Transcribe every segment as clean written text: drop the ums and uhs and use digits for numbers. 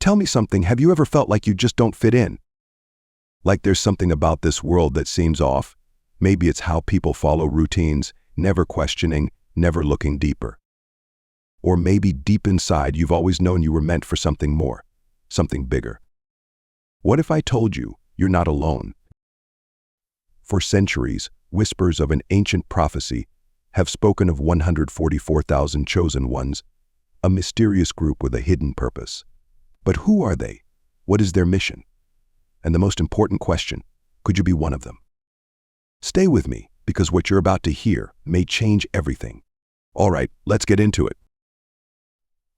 Tell me something, have you ever felt like you just don't fit in? Like there's something about this world that seems off? Maybe it's how people follow routines, never questioning, never looking deeper. Or maybe deep inside you've always known you were meant for something more, something bigger. What if I told you you're not alone? For centuries, whispers of an ancient prophecy have spoken of 144,000 chosen ones, a mysterious group with a hidden purpose. But who are they? What is their mission? And the most important question, could you be one of them? Stay with me, because what you're about to hear may change everything. All right, let's get into it.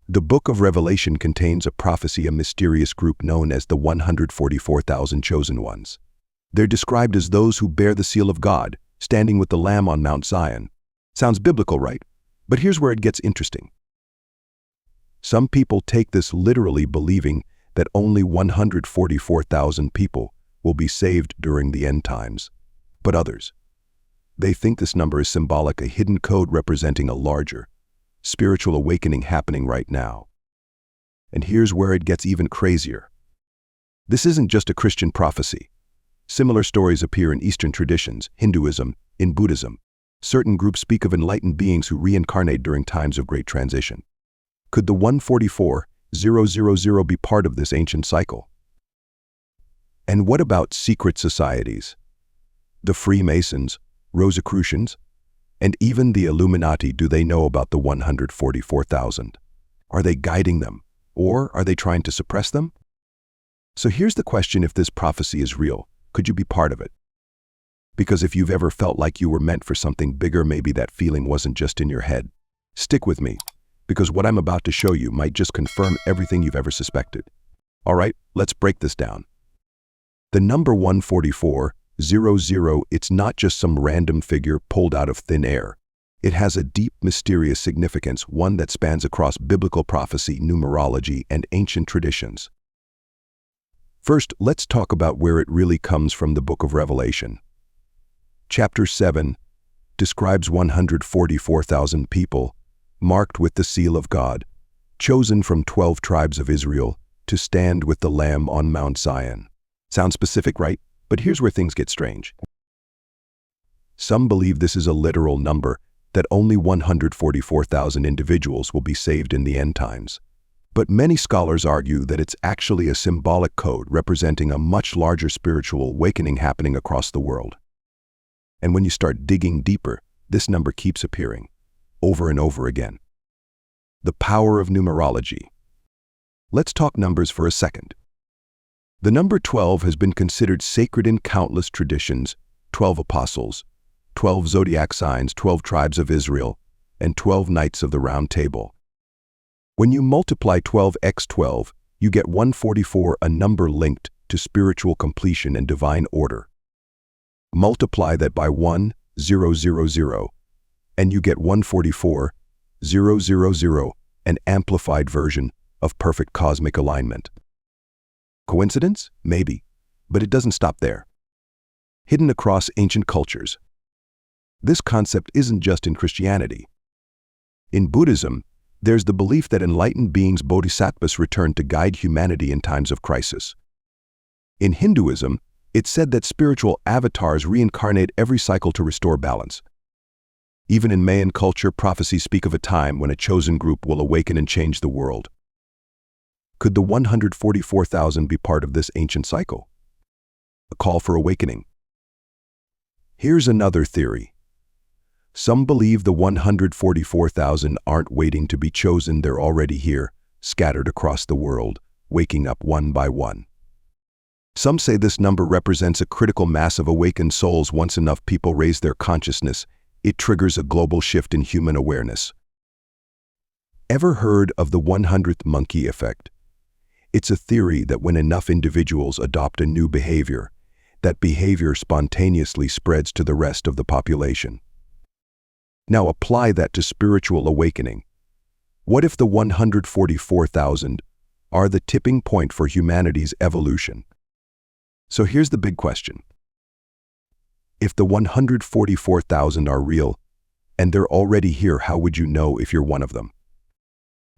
The book of Revelation contains a prophecy, a mysterious group known as the 144,000 chosen ones. They're described as those who bear the seal of God, standing with the Lamb on Mount Zion. Sounds biblical, right? But here's where it gets interesting. Some people take this literally, believing that only 144,000 people will be saved during the end times. But others, they think this number is symbolic, a hidden code representing a larger, spiritual awakening happening right now. And here's where it gets even crazier. This isn't just a Christian prophecy. Similar stories appear in Eastern traditions, Hinduism, in Buddhism. Certain groups speak of enlightened beings who reincarnate during times of great transition. Could the 144,000 be part of this ancient cycle? And what about secret societies? The Freemasons, Rosicrucians, and even the Illuminati, do they know about the 144,000? Are they guiding them, or are they trying to suppress them? So here's the question: if this prophecy is real, could you be part of it? Because if you've ever felt like you were meant for something bigger, maybe that feeling wasn't just in your head. Stick with me, because what I'm about to show you might just confirm everything you've ever suspected. All right, let's break this down. The number 144,000, it's not just some random figure pulled out of thin air. It has a deep, mysterious significance, one that spans across biblical prophecy, numerology, and ancient traditions. First, let's talk about where it really comes from: the book of Revelation. Chapter 7 describes 144,000 people, marked with the seal of God, chosen from 12 tribes of Israel to stand with the Lamb on Mount Zion. Sounds specific, right? But here's where things get strange. Some believe this is a literal number, that only 144,000 individuals will be saved in the end times. But many scholars argue that it's actually a symbolic code representing a much larger spiritual awakening happening across the world. And when you start digging deeper, this number keeps appearing, over and over again. The power of numerology. Let's talk numbers for a second. The number 12 has been considered sacred in countless traditions: 12 apostles, 12 zodiac signs, 12 tribes of Israel, and 12 knights of the Round Table. When you multiply 12 x 12, you get 144, a number linked to spiritual completion and divine order. Multiply that by 1,000, and you get 144,000, an amplified version of perfect cosmic alignment. Coincidence? Maybe, but it doesn't stop there. Hidden across ancient cultures. This concept isn't just in Christianity. In Buddhism, there's the belief that enlightened beings, bodhisattvas, return to guide humanity in times of crisis. In Hinduism, it's said that spiritual avatars reincarnate every cycle to restore balance. Even in Mayan culture, prophecies speak of a time when a chosen group will awaken and change the world. Could the 144,000 be part of this ancient cycle? A call for awakening. Here's another theory. Some believe the 144,000 aren't waiting to be chosen, they're already here, scattered across the world, waking up one by one. Some say this number represents a critical mass of awakened souls. Once enough people raise their consciousness, it triggers a global shift in human awareness. Ever heard of the 100th monkey effect? It's a theory that when enough individuals adopt a new behavior, that behavior spontaneously spreads to the rest of the population. Now apply that to spiritual awakening. What if the 144,000 are the tipping point for humanity's evolution? So here's the big question. If the 144,000 are real, and they're already here, how would you know if you're one of them?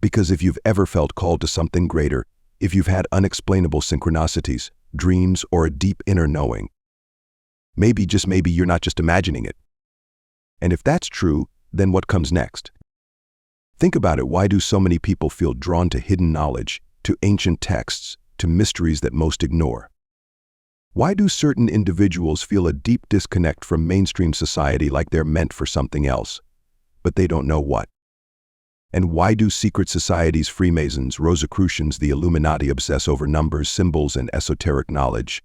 Because if you've ever felt called to something greater, if you've had unexplainable synchronicities, dreams, or a deep inner knowing. Maybe, just maybe, you're not just imagining it. And if that's true, then what comes next? Think about it. Why do so many people feel drawn to hidden knowledge, to ancient texts, to mysteries that most ignore? Why do certain individuals feel a deep disconnect from mainstream society, like they're meant for something else, but they don't know what? And why do secret societies, Freemasons, Rosicrucians, the Illuminati obsess over numbers, symbols, and esoteric knowledge?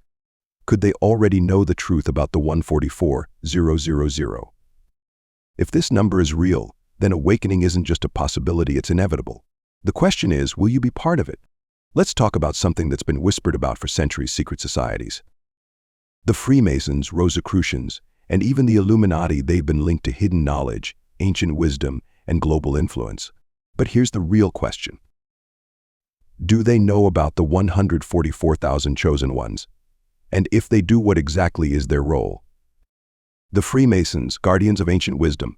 Could they already know the truth about the 144,000? If this number is real, then awakening isn't just a possibility, it's inevitable. The question is, will you be part of it? Let's talk about something that's been whispered about for centuries: secret societies. The Freemasons, Rosicrucians, and even the Illuminati, they've been linked to hidden knowledge, ancient wisdom, and global influence. But here's the real question. Do they know about the 144,000 chosen ones? And if they do, what exactly is their role? The Freemasons, guardians of ancient wisdom.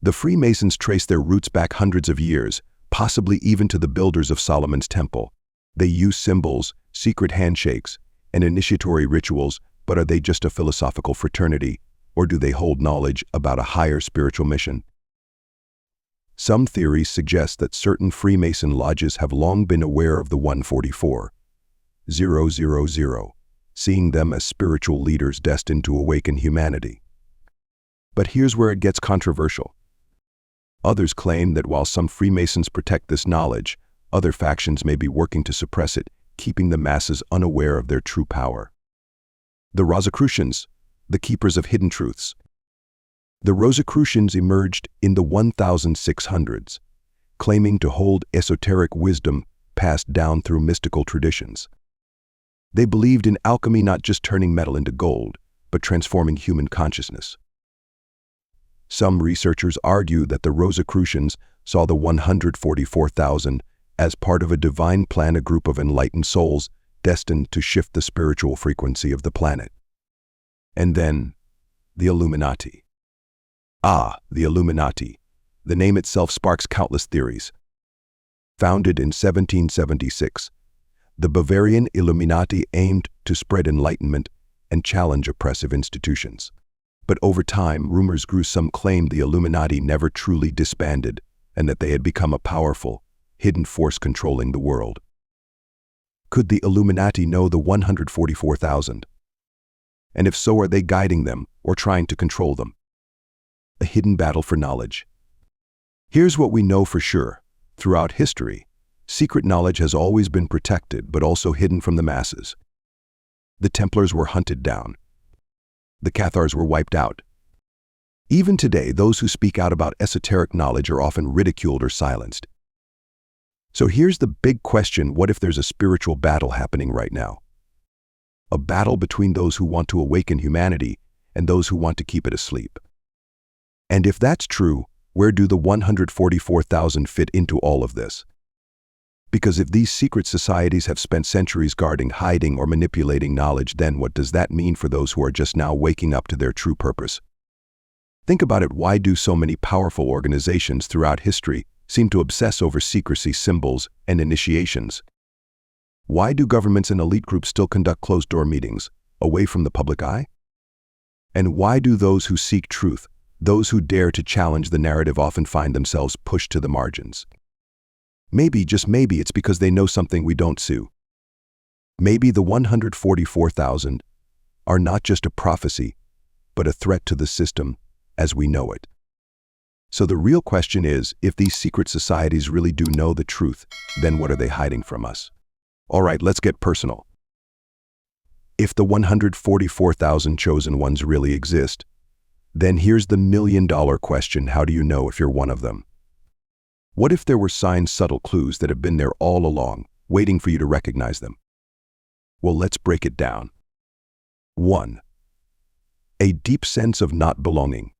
The Freemasons trace their roots back hundreds of years, possibly even to the builders of Solomon's temple. They use symbols, secret handshakes, and initiatory rituals, but are they just a philosophical fraternity, or do they hold knowledge about a higher spiritual mission? Some theories suggest that certain Freemason lodges have long been aware of the 144,000, seeing them as spiritual leaders destined to awaken humanity. But here's where it gets controversial. Others claim that while some Freemasons protect this knowledge, other factions may be working to suppress it, keeping the masses unaware of their true power. The Rosicrucians, the keepers of hidden truths. The Rosicrucians emerged in the 1600s, claiming to hold esoteric wisdom passed down through mystical traditions. They believed in alchemy, not just turning metal into gold, but transforming human consciousness. Some researchers argue that the Rosicrucians saw the 144,000 as part of a divine plan, a group of enlightened souls destined to shift the spiritual frequency of the planet. And then, the Illuminati. The Illuminati. The name itself sparks countless theories. Founded in 1776, the Bavarian Illuminati aimed to spread enlightenment and challenge oppressive institutions. But over time, rumors grew. Some claimed the Illuminati never truly disbanded and that they had become a powerful, hidden force controlling the world. Could the Illuminati know the 144,000? And if so, are they guiding them or trying to control them? A hidden battle for knowledge. Here's what we know for sure. Throughout history, secret knowledge has always been protected but also hidden from the masses. The Templars were hunted down. The Cathars were wiped out. Even today, those who speak out about esoteric knowledge are often ridiculed or silenced. So here's the big question: what if there's a spiritual battle happening right now? A battle between those who want to awaken humanity and those who want to keep it asleep. And if that's true, where do the 144,000 fit into all of this? Because if these secret societies have spent centuries guarding, hiding, or manipulating knowledge, then what does that mean for those who are just now waking up to their true purpose? Think about it. Why do so many powerful organizations throughout history seem to obsess over secrecy, symbols, and initiations? Why do governments and elite groups still conduct closed-door meetings, away from the public eye? And why do those who seek truth, those who dare to challenge the narrative, often find themselves pushed to the margins? Maybe, just maybe, it's because they know something we don't see. Maybe the 144,000 are not just a prophecy, but a threat to the system as we know it. So the real question is, if these secret societies really do know the truth, then what are they hiding from us? All right, let's get personal. If the 144,000 chosen ones really exist, then here's the million-dollar question: how do you know if you're one of them? What if there were signs, subtle clues that have been there all along, waiting for you to recognize them? Well, let's break it down. 1. A deep sense of not belonging.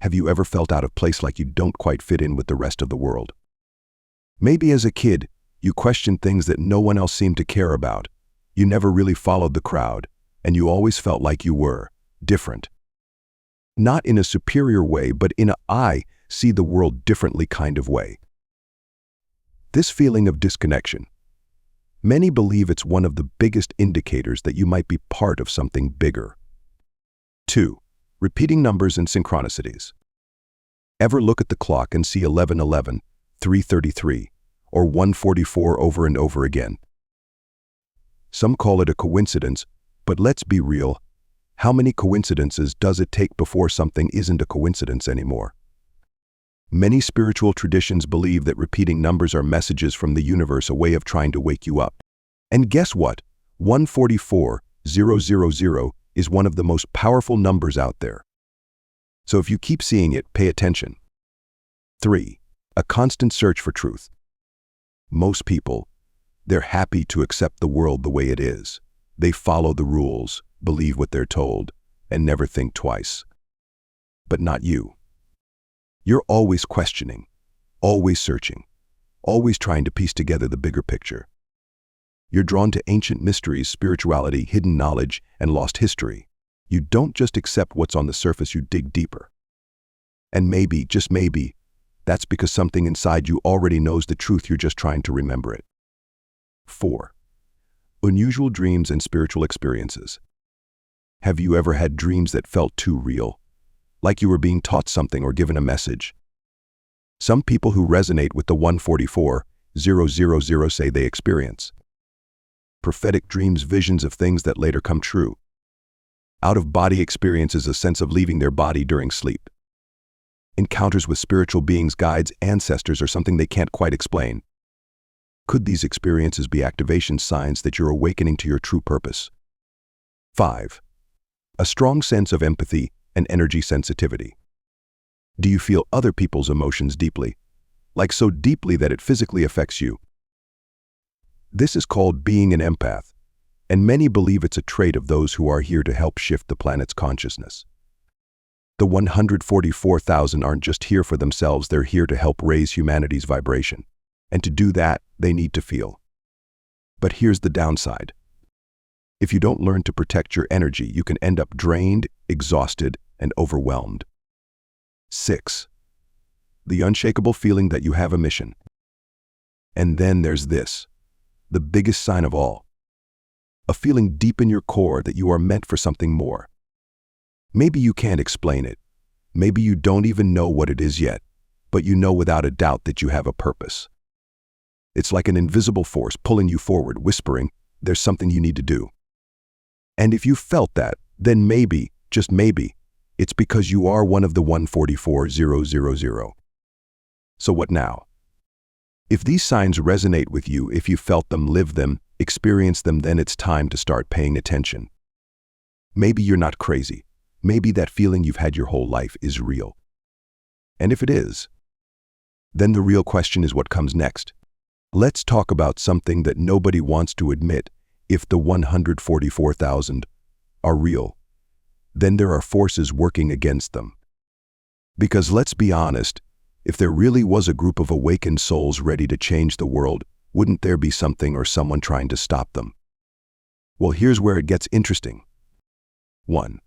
Have you ever felt out of place, like you don't quite fit in with the rest of the world? Maybe as a kid, you questioned things that no one else seemed to care about. You never really followed the crowd, and you always felt like you were different. Not in a superior way, but in a I see the world differently kind of way. This feeling of disconnection, Many believe it's one of the biggest indicators that you might be part of something bigger. 2. Repeating numbers and synchronicities. Ever look at the clock and see 11:11, 3:33, or 1:44 over and over again? Some call it a coincidence, but let's be real. How many coincidences does it take before something isn't a coincidence anymore? Many spiritual traditions believe that repeating numbers are messages from the universe, a way of trying to wake you up. And guess what? 144,000 is one of the most powerful numbers out there. So if you keep seeing it, pay attention. 3. A constant search for truth. Most people, they're happy to accept the world the way it is. They follow the rules, believe what they're told, and never think twice. But not you. You're always questioning, always searching, always trying to piece together the bigger picture. You're drawn to ancient mysteries, spirituality, hidden knowledge, and lost history. You don't just accept what's on the surface, you dig deeper. And maybe, just maybe, that's because something inside you already knows the truth, you're just trying to remember it. 4. Unusual dreams and spiritual experiences. Have you ever had dreams that felt too real? Like you were being taught something or given a message? Some people who resonate with the 144,000 say they experience prophetic dreams, visions of things that later come true. Out-of-body experiences, a sense of leaving their body during sleep. Encounters with spiritual beings, guides, ancestors, or something they can't quite explain. Could these experiences be activation signs that you're awakening to your true purpose? 5. A strong sense of empathy and energy sensitivity. Do you feel other people's emotions deeply? Like so deeply that it physically affects you? This is called being an empath, and many believe it's a trait of those who are here to help shift the planet's consciousness. The 144,000 aren't just here for themselves, they're here to help raise humanity's vibration. And to do that, they need to feel. But here's the downside. If you don't learn to protect your energy, you can end up drained, exhausted, and overwhelmed. 6. The unshakable feeling that you have a mission. And then there's this, the biggest sign of all. A feeling deep in your core that you are meant for something more. Maybe you can't explain it. Maybe you don't even know what it is yet, but you know without a doubt that you have a purpose. It's like an invisible force pulling you forward, whispering, there's something you need to do. And if you felt that, then maybe, just maybe, it's because you are one of the 144,000. So what now? If these signs resonate with you, if you felt them, lived them, experienced them, then it's time to start paying attention. Maybe you're not crazy. Maybe that feeling you've had your whole life is real. And if it is, then the real question is what comes next. Let's talk about something that nobody wants to admit. If the 144,000 are real, then there are forces working against them. Because let's be honest, if there really was a group of awakened souls ready to change the world, wouldn't there be something or someone trying to stop them? Well, here's where it gets interesting. 1.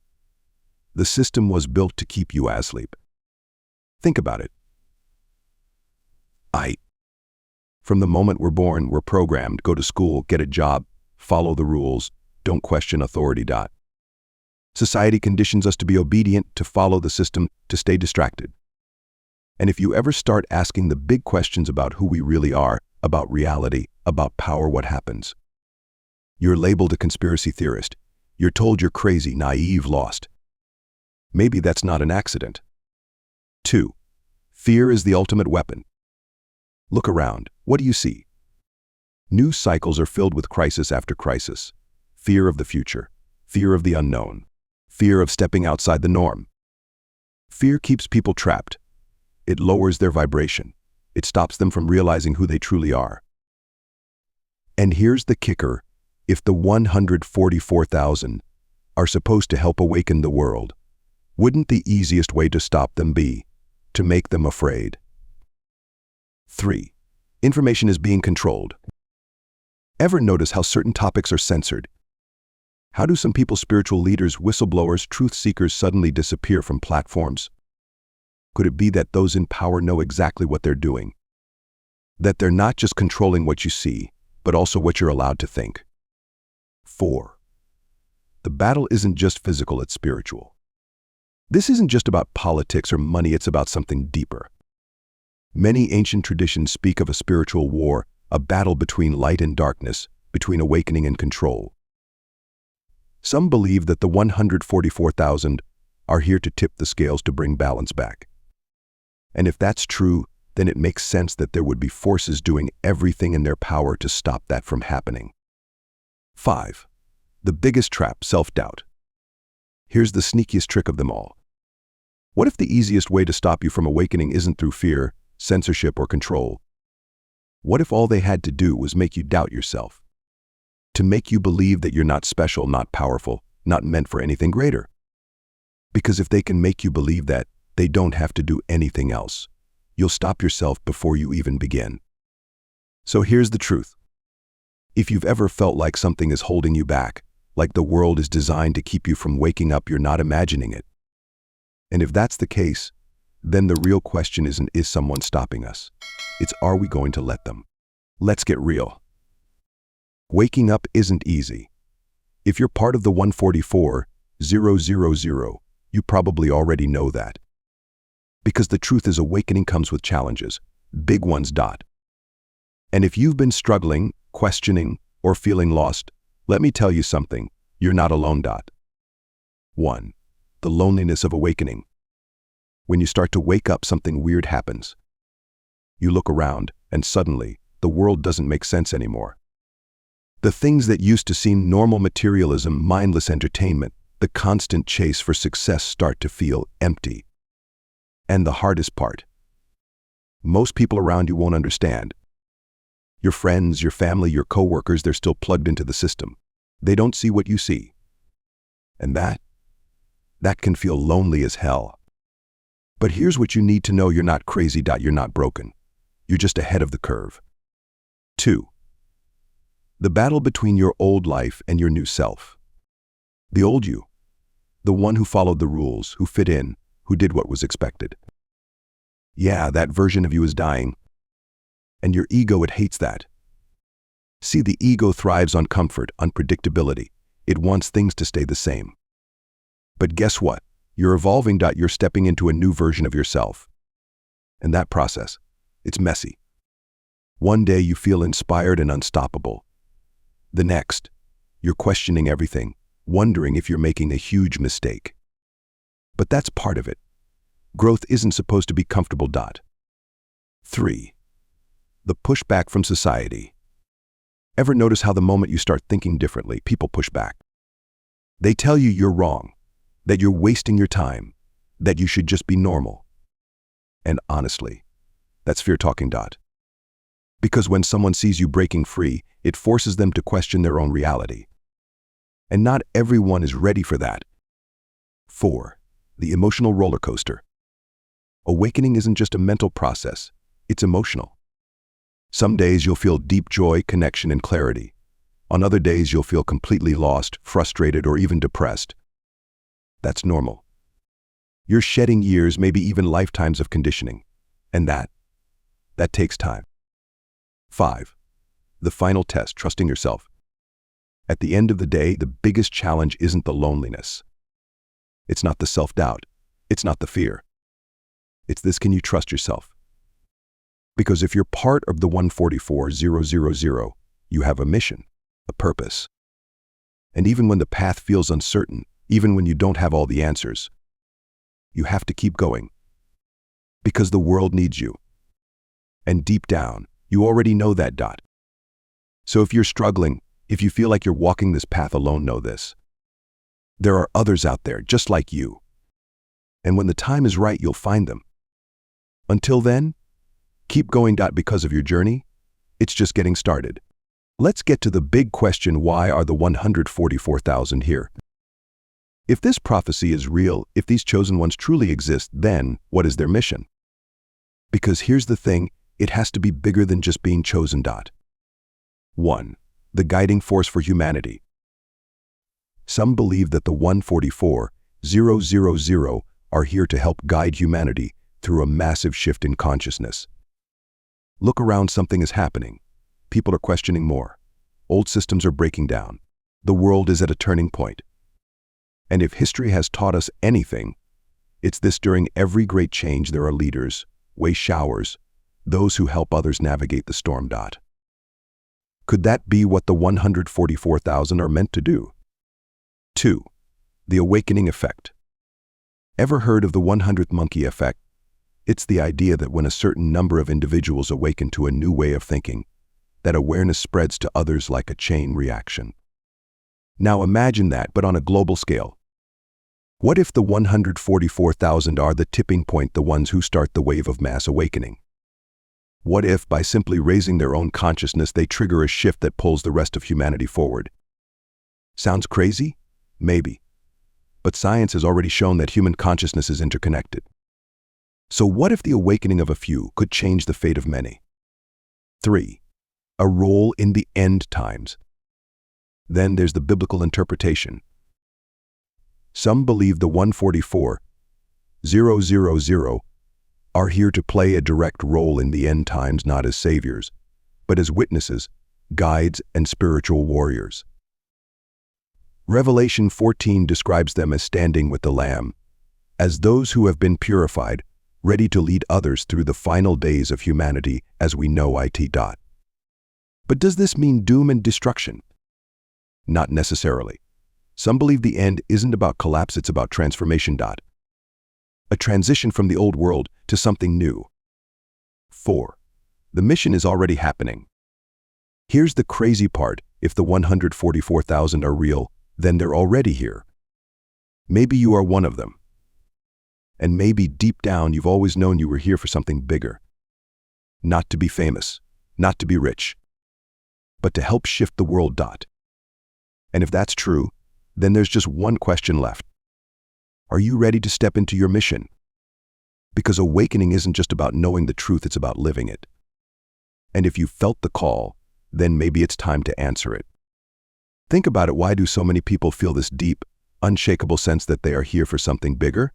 The system was built to keep you asleep. Think about it. From the moment we're born, we're programmed, go to school, get a job, follow the rules, don't question authority. Society conditions us to be obedient, to follow the system, to stay distracted. And if you ever start asking the big questions about who we really are, about reality, about power, what happens? You're labeled a conspiracy theorist. You're told you're crazy, naive, lost. Maybe that's not an accident. 2. Fear is the ultimate weapon. Look around. What do you see? News cycles are filled with crisis after crisis. Fear of the future. Fear of the unknown. Fear of stepping outside the norm. Fear keeps people trapped. It lowers their vibration. It stops them from realizing who they truly are. And here's the kicker. If the 144,000 are supposed to help awaken the world, wouldn't the easiest way to stop them be to make them afraid? 3. Information is being controlled. Ever notice how certain topics are censored? How do some people, spiritual leaders, whistleblowers, truth seekers, suddenly disappear from platforms? Could it be that those in power know exactly what they're doing? That they're not just controlling what you see, but also what you're allowed to think. 4. The battle isn't just physical, it's spiritual. This isn't just about politics or money, it's about something deeper. Many ancient traditions speak of a spiritual war, a battle between light and darkness, between awakening and control. Some believe that the 144,000 are here to tip the scales to bring balance back. And if that's true, then it makes sense that there would be forces doing everything in their power to stop that from happening. 5. The biggest trap, self-doubt. Here's the sneakiest trick of them all. What if the easiest way to stop you from awakening isn't through fear, censorship, or control? What if all they had to do was make you doubt yourself? To make you believe that you're not special, not powerful, not meant for anything greater? Because if they can make you believe that, they don't have to do anything else. You'll stop yourself before you even begin. So here's the truth. If you've ever felt like something is holding you back, like the world is designed to keep you from waking up, you're not imagining it. And if that's the case, then the real question isn't, is someone stopping us? It's, are we going to let them? Let's get real. Waking up isn't easy. If you're part of the 144,000, you probably already know that. Because the truth is, awakening comes with challenges, big ones. And if you've been struggling, questioning, or feeling lost, let me tell you something, you're not alone. 1. The loneliness of awakening. When you start to wake up, something weird happens. You look around, and suddenly, the world doesn't make sense anymore. The things that used to seem normal, materialism, mindless entertainment, the constant chase for success, start to feel empty. And the hardest part, most people around you won't understand. Your friends, your family, your coworkers, they're still plugged into the system. They don't see what you see. And that can feel lonely as hell. But here's what you need to know, you're not crazy. You're not broken. You're just ahead of the curve. 2. The battle between your old life and your new self. The old you, the one who followed the rules, who fit in, who did what was expected. Yeah, that version of you is dying. And your ego, it hates that. See, the ego thrives on comfort, unpredictability. It wants things to stay the same. But guess what? You're evolving. You're stepping into a new version of yourself. And that process, it's messy. One day you feel inspired and unstoppable. The next, you're questioning everything, wondering if you're making a huge mistake. But that's part of it. Growth isn't supposed to be comfortable. 3. The pushback from society. Ever notice how the moment you start thinking differently, people push back? They tell you you're wrong, that you're wasting your time, that you should just be normal. And honestly, that's fear talking. Because when someone sees you breaking free, it forces them to question their own reality. And not everyone is ready for that. 4. The emotional roller coaster. Awakening isn't just a mental process, it's emotional. Some days you'll feel deep joy, connection, and clarity. On other days you'll feel completely lost, frustrated, or even depressed. That's normal. You're shedding years, maybe even lifetimes of conditioning. And that takes time. 5. The final test, trusting yourself. At the end of the day, the biggest challenge isn't the loneliness. It's not the self-doubt. It's not the fear. It's this: can you trust yourself? Because if you're part of the 144,000, you have a mission, a purpose. And even when the path feels uncertain, even when you don't have all the answers, you have to keep going. Because the world needs you. And deep down, you already know that. So if you're struggling, if you feel like you're walking this path alone, know this: there are others out there just like you. And when the time is right, you'll find them. Until then, keep going. Because of your journey, it's just getting started. Let's get to the big question: why are the 144,000 here? If this prophecy is real, if these chosen ones truly exist, then what is their mission? Because here's the thing, it has to be bigger than just being chosen. 1. The guiding force for humanity. Some believe that the 144,000 are here to help guide humanity through a massive shift in consciousness. Look around, something is happening. People are questioning more. Old systems are breaking down. The world is at a turning point. And if history has taught us anything, it's this: during every great change there are leaders, way showers, those who help others navigate the storm. Could that be what the 144,000 are meant to do? 2. The awakening effect. Ever heard of the 100th monkey effect? It's the idea that when a certain number of individuals awaken to a new way of thinking, that awareness spreads to others like a chain reaction. Now imagine that, but on a global scale. What if the 144,000 are the tipping point, the ones who start the wave of mass awakening? What if, by simply raising their own consciousness, they trigger a shift that pulls the rest of humanity forward? Sounds crazy? Maybe. But science has already shown that human consciousness is interconnected. So what if the awakening of a few could change the fate of many? 3. A role in the end times. Then there's the biblical interpretation. Some believe the 144,000 are here to play a direct role in the end times, not as saviors, but as witnesses, guides, and spiritual warriors. Revelation 14 describes them as standing with the Lamb, as those who have been purified, ready to lead others through the final days of humanity as we know it. But does this mean doom and destruction? Not necessarily. Some believe the end isn't about collapse, it's about transformation. A transition from the old world to something new. 4. The mission is already happening. Here's the crazy part: if the 144,000 are real, then they're already here. Maybe you are one of them. And maybe deep down you've always known you were here for something bigger. Not to be famous, not to be rich, but to help shift the world. And if that's true, then there's just one question left. Are you ready to step into your mission? Because awakening isn't just about knowing the truth, it's about living it. And if you felt the call, then maybe it's time to answer it. Think about it. Why do so many people feel this deep, unshakable sense that they are here for something bigger?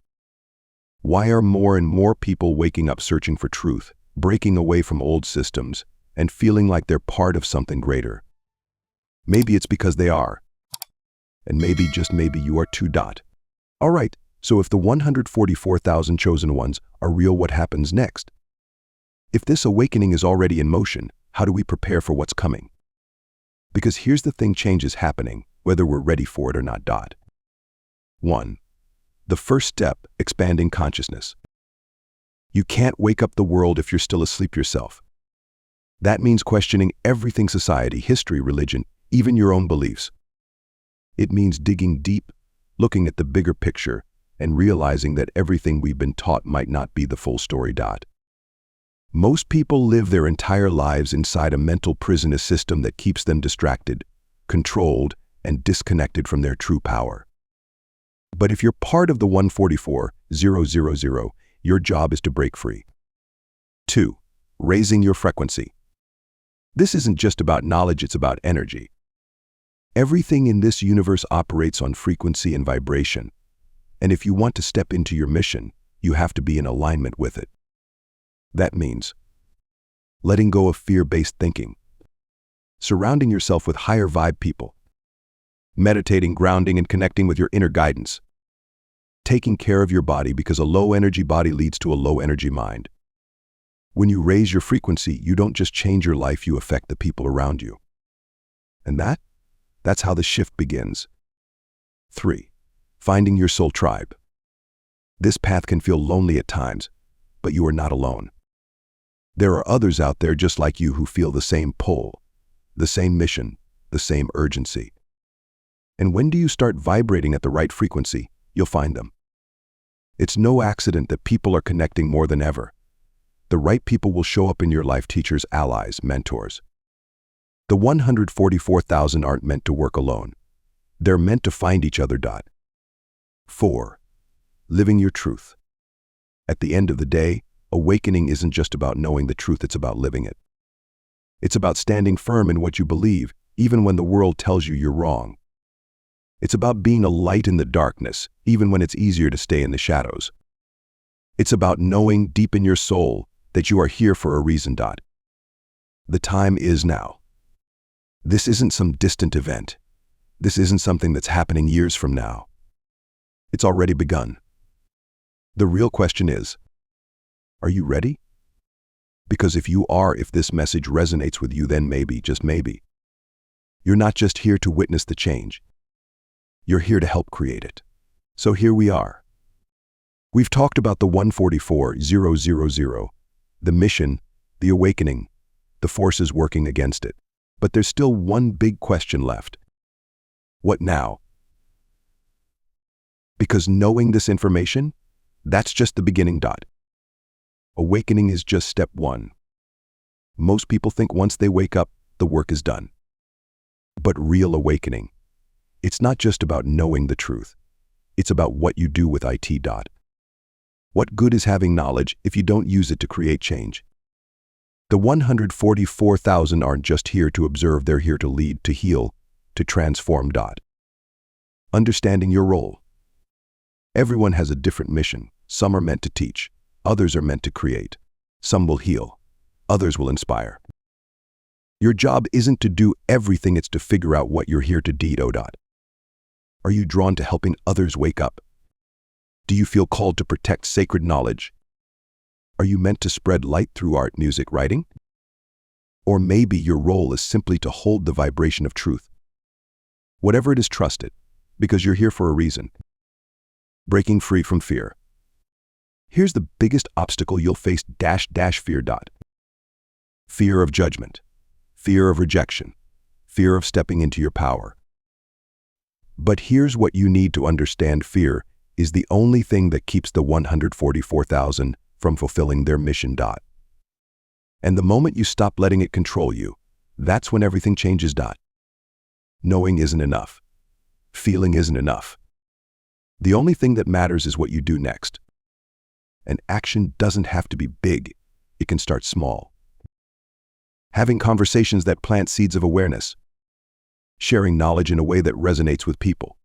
Why are more and more people waking up searching for truth, breaking away from old systems, and feeling like they're part of something greater? Maybe it's because they are. And maybe, just maybe, you are too. All right, so if the 144,000 chosen ones are real, what happens next? If this awakening is already in motion, how do we prepare for what's coming? Because here's the thing: change is happening, whether we're ready for it or not. 1. The first step: expanding consciousness. You can't wake up the world if you're still asleep yourself. That means questioning everything: society, history, religion, even your own beliefs. It means digging deep, looking at the bigger picture, and realizing that everything we've been taught might not be the full story. Most people live their entire lives inside a mental prison, a system that keeps them distracted, controlled, and disconnected from their true power. But if you're part of the 144,000, your job is to break free. 2. Raising your frequency. This isn't just about knowledge, it's about energy. Everything in this universe operates on frequency and vibration, and if you want to step into your mission, you have to be in alignment with it. That means letting go of fear-based thinking, surrounding yourself with higher vibe people, meditating, grounding, and connecting with your inner guidance, taking care of your body, because a low-energy body leads to a low-energy mind. When you raise your frequency, you don't just change your life, you affect the people around you. And that's how the shift begins. 3. Finding your soul tribe. This path can feel lonely at times, but you are not alone. There are others out there just like you who feel the same pull, the same mission, the same urgency. And when do you start vibrating at the right frequency, you'll find them. It's no accident that people are connecting more than ever. The right people will show up in your life: teachers, allies, mentors. The 144,000 aren't meant to work alone. They're meant to find each other. 4. Living your truth. At the end of the day, awakening isn't just about knowing the truth, it's about living it. It's about standing firm in what you believe, even when the world tells you you're wrong. It's about being a light in the darkness, even when it's easier to stay in the shadows. It's about knowing deep in your soul that you are here for a reason. The time is now. This isn't some distant event. This isn't something that's happening years from now. It's already begun. The real question is, are you ready? Because if this message resonates with you, then maybe, just maybe, you're not just here to witness the change. You're here to help create it. So here we are. We've talked about the 144,000, the mission, the awakening, the forces working against it. But there's still one big question left. What now? Because knowing this information, that's just the beginning. Awakening is just step one. Most people think once they wake up, the work is done. But real awakening, it's not just about knowing the truth. It's about what you do with it. What good is having knowledge if you don't use it to create change? The 144,000 aren't just here to observe, they're here to lead, to heal, to transform. Understanding your role. Everyone has a different mission. Some are meant to teach, others are meant to create. Some will heal, others will inspire. Your job isn't to do everything, it's to figure out what you're here to do. Are you drawn to helping others wake up? Do you feel called to protect sacred knowledge? Are you meant to spread light through art, music, writing? Or maybe your role is simply to hold the vibration of truth. Whatever it is, trust it, because you're here for a reason. Breaking free from fear. Here's the biggest obstacle you'll face: fear. Fear of judgment, fear of rejection, fear of stepping into your power. But here's what you need to understand: fear is the only thing that keeps the 144,000 from fulfilling their mission. And the moment you stop letting it control you, that's when everything changes. Knowing isn't enough. Feeling isn't enough. The only thing that matters is what you do next. And action doesn't have to be big. It can start small. Having conversations that plant seeds of awareness. Sharing knowledge in a way that resonates with people.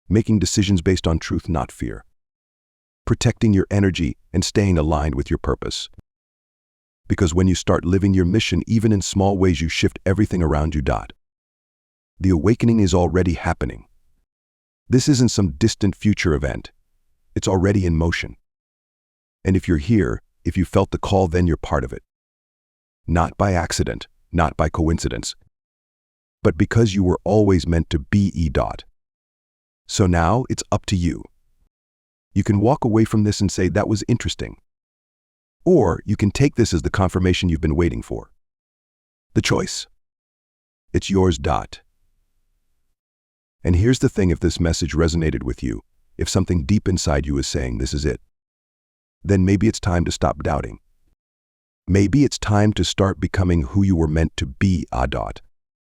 Making decisions based on truth, not fear. Protecting your energy and staying aligned with your purpose. Because when you start living your mission, even in small ways, you shift everything around you. The awakening is already happening. This isn't some distant future event. It's already in motion. And if you're here, if you felt the call, then you're part of it. Not by accident, not by coincidence, but because you were always meant to be. So now it's up to you. You can walk away from this and say, that was interesting. Or you can take this as the confirmation you've been waiting for. The choice. It's yours. And here's the thing: if this message resonated with you, if something deep inside you is saying this is it, then maybe it's time to stop doubting. Maybe it's time to start becoming who you were meant to be.